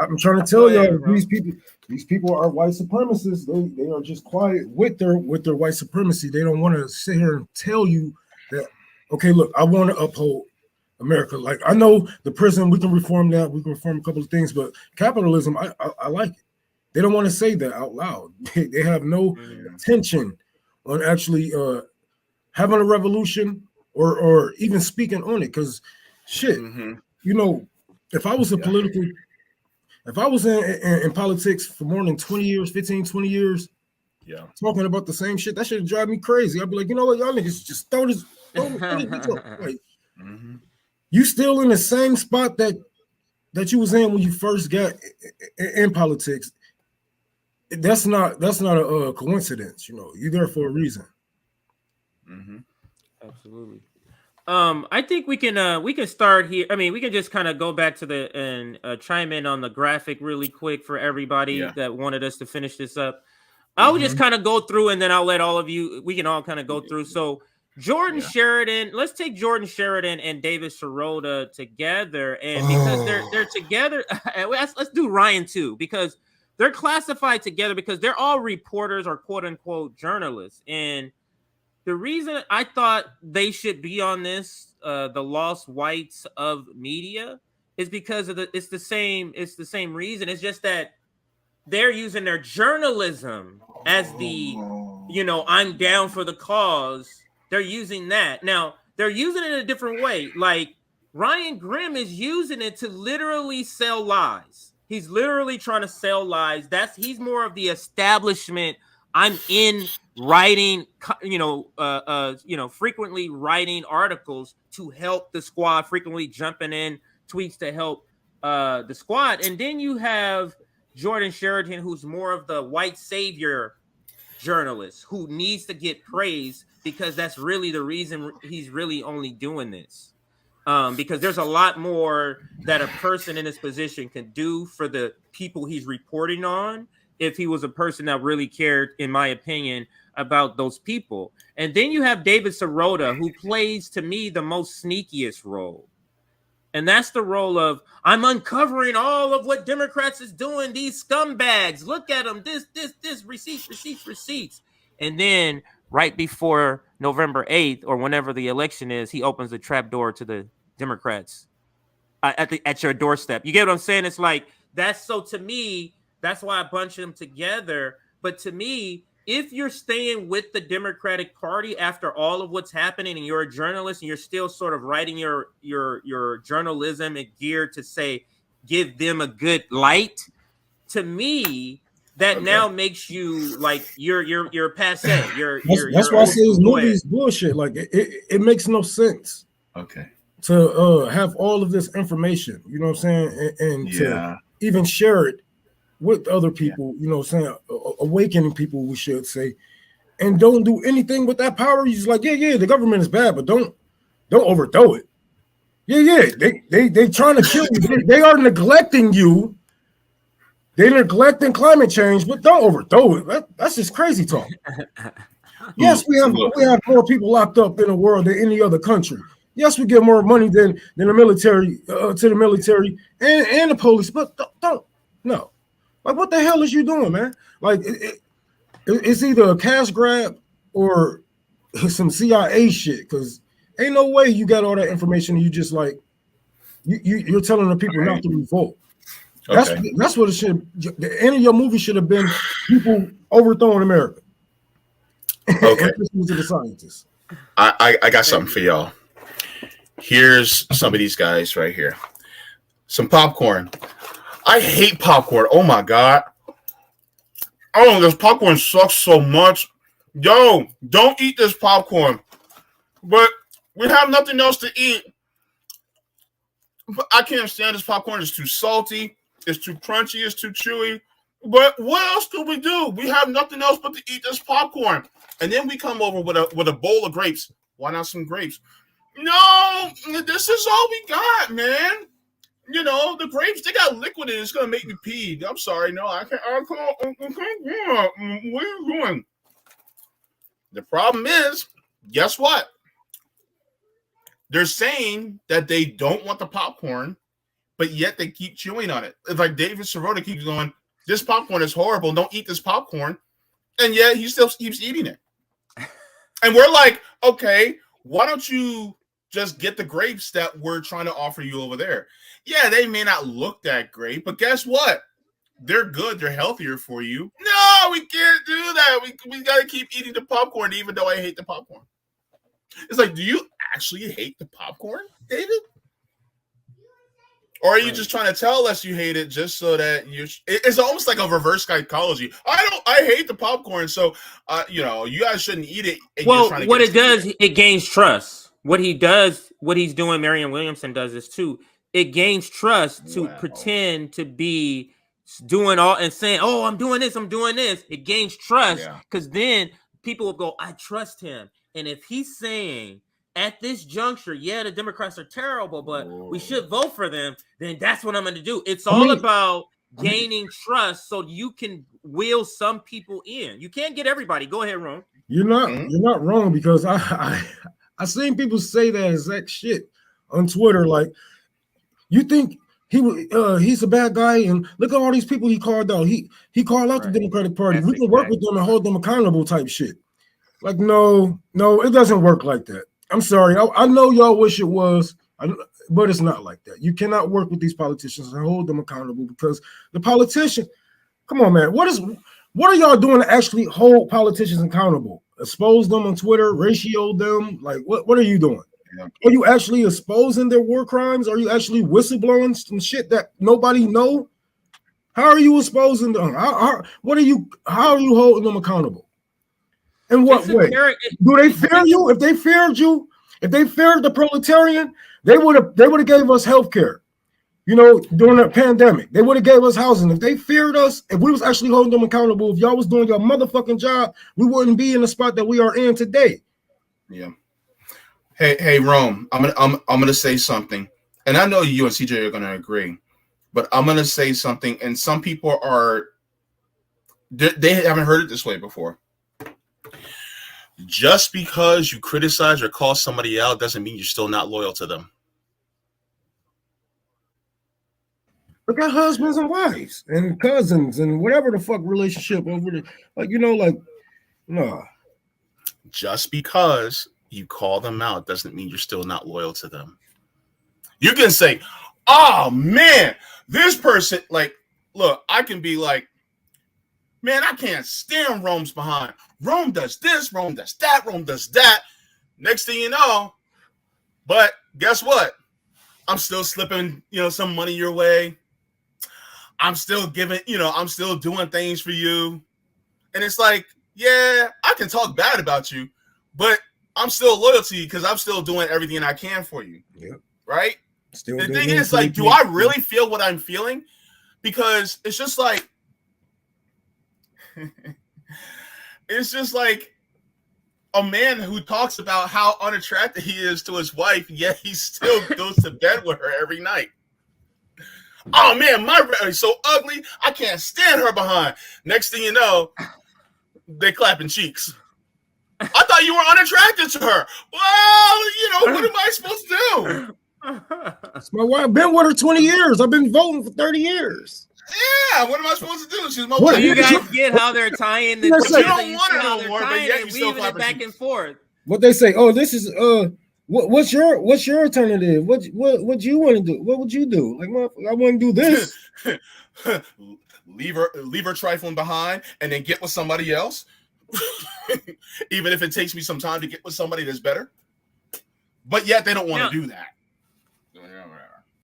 I'm trying to tell y'all, these people are white supremacists. They are just quiet with their white supremacy. They don't want to sit here and tell you that, okay, look, I want to uphold America. Like, I know the prison, we can reform that, we can reform a couple of things, but capitalism, I like it. They don't want to say that out loud. They have no intention on actually having a revolution or even speaking on it. Because shit, you know, if I was in politics for more than 20 years, 15, 20 years, talking about the same shit, that should drive me crazy. I'd be like, you know what, y'all niggas just throw this like, you still in the same spot that you was in when you first got in politics. That's not a coincidence. You know, you're there for a reason. Absolutely. I think we can start here. I mean, we can just kind of go back to and chime in on the graphic really quick for everybody that wanted us to finish this up. I'll just kind of go through, and then I'll let all of you. We can all kind of go through. So Jordan Sheridan, let's take Jordan Sheridan and David Sirota together, and because they're together, let's do Ryan too, because they're classified together because they're all reporters or quote unquote journalists. And the reason I thought they should be on this, the lost whites of media, is because of it's the same reason. It's just that they're using their journalism as I'm down for the cause. They're using that. Now, they're using it in a different way. Like Ryan Grimm is using it to literally sell lies. He's literally trying to sell lies. He's more of the establishment. I'm in writing, frequently writing articles to help the squad, frequently jumping in tweets to help the squad. And then you have Jordan Sheridan, who's more of the white savior journalist who needs to get praise because that's really the reason he's really only doing this. Because there's a lot more that a person in this position can do for the people he's reporting on if he was a person that really cared, in my opinion, about those people. And then you have David Sirota, who plays, to me, the most sneakiest role. And that's the role of, I'm uncovering all of what Democrats is doing, these scumbags. Look at them, this, receipts. And then right before November 8th, or whenever the election is, he opens the trap door to the Democrats at your doorstep. You get what I'm saying? It's like, to me, that's why I bunch them together. But to me, if you're staying with the Democratic Party after all of what's happening and you're a journalist and you're still sort of writing your journalism and geared to say, give them a good light, to me, that now makes you like you're passe. That's why I say this movie is bullshit. Like it makes no sense. Okay. To have all of this information, you know what I'm saying, and to even share it with other people, you know what I'm saying, awakening people, we should say, and don't do anything with that power. You're just like, the government is bad, but don't overthrow it. They trying to kill you. They are neglecting you. They're neglecting climate change, but don't overthrow it. That's just crazy talk. Yes, we have more people locked up in the world than any other country. Yes, we give more money than the military to the military and the police, but don't. Like, what the hell is you doing, man? Like, it's either a cash grab or some CIA shit. Because ain't no way you got all that information and you just like you're telling the people not to revolt. That's what it should. The end of your movie should have been people overthrowing America. Okay. To the scientists. I got something for y'all. Here's some of these guys right here. Some popcorn. I hate popcorn. Oh my God. Oh, this popcorn sucks so much. Yo, don't eat this popcorn. But we have nothing else to eat. But I can't stand this popcorn. It's too salty. It's too crunchy. It's too chewy. But what else do? We have nothing else but to eat this popcorn. And then we come over with a bowl of grapes. Why not some grapes? No, this is all we got, man. You know, the grapes, they got liquid in it. It's going to make me pee. I'm sorry. No, I can't. What are you doing? The problem is, guess what? They're saying that they don't want the popcorn but yet they keep chewing on it. It's like David Sirota keeps going, this popcorn is horrible. Don't eat this popcorn. And yet he still keeps eating it. And we're like, okay, why don't you just get the grapes that we're trying to offer you over there? Yeah, they may not look that great, but guess what? They're good. They're healthier for you. No, we can't do that. We got to keep eating the popcorn, even though I hate the popcorn. It's like, do you actually hate the popcorn, David? Or are you just trying to tell us you hate it just so that it's almost like a reverse psychology. I hate the popcorn, so you guys shouldn't eat it. Well, what it does, it gains trust. What he's doing, Marianne Williamson does this too. It gains trust to pretend to be doing all and saying, "Oh, I'm doing this, I'm doing this." It gains trust because then people will go, "I trust him." And if he's saying at this juncture, yeah, the Democrats are terrible, but we should vote for them, then that's what I'm going to do. It's all about gaining trust so you can wheel some people in. You can't get everybody. Go ahead, Ron. You're not wrong, because I seen people say that exact shit on Twitter. Like, you think he's a bad guy, and look at all these people he called out. He called out the Democratic Party. We can work with them and hold them accountable type shit. Like, no, it doesn't work like that. I'm sorry. I know y'all wish it was, but it's not like that. You cannot work with these politicians and hold them accountable, because the politician, come on, man. What are y'all doing to actually hold politicians accountable? Expose them on Twitter, ratio them? Like, what are you doing? Yeah. Are you actually exposing their war crimes? Are you actually whistleblowing some shit that nobody know? How are you exposing them? How are you holding them accountable? In what way? Do they fear you? If they feared you, if they feared the proletarian, they would have gave us health care. During the pandemic, they would have gave us housing. If they feared us, if we was actually holding them accountable, if y'all was doing your motherfucking job, we wouldn't be in the spot that we are in today. Yeah. Hey, Rome, I'm gonna say something, and I know you and CJ are gonna agree, but I'm gonna say something, and some people they haven't heard it this way before. Just because you criticize or call somebody out doesn't mean you're still not loyal to them. Look at husbands and wives and cousins and whatever the fuck relationship over there. No. Just because you call them out doesn't mean you're still not loyal to them. You can say, "Oh man, this person," look, I can be like, "Man, I can't stand Rome's behind. Rome does this, Rome does that, Rome does that." Next thing you know, but guess what? I'm still slipping, some money your way. I'm still giving, I'm still doing things for you. And it's like, yeah, I can talk bad about you, but I'm still loyal to you because I'm still doing everything I can for you. Yeah. Right? The thing is, do I really feel what I'm feeling? Because it's just like, it's just like a man who talks about how unattractive he is to his wife, yet he still goes to bed with her every night. "Oh man, my red is so ugly, I can't stand her behind." Next thing you know, they clapping cheeks. "I thought you were unattracted to her." Well, what am I supposed to do? It's my wife. I've been with her 20 years. I've been voting for 30 years. Yeah, what am I supposed to do? She's my wife. You guys get how they're tying the you don't want her no more, but yet you still clapping back and forth. What they say? Oh, this is what's your alternative? What you want to do? What would you do? Like, I wouldn't do this. leave her trifling behind and then get with somebody else. Even if it takes me some time to get with somebody that's better. But yet they don't want to do that.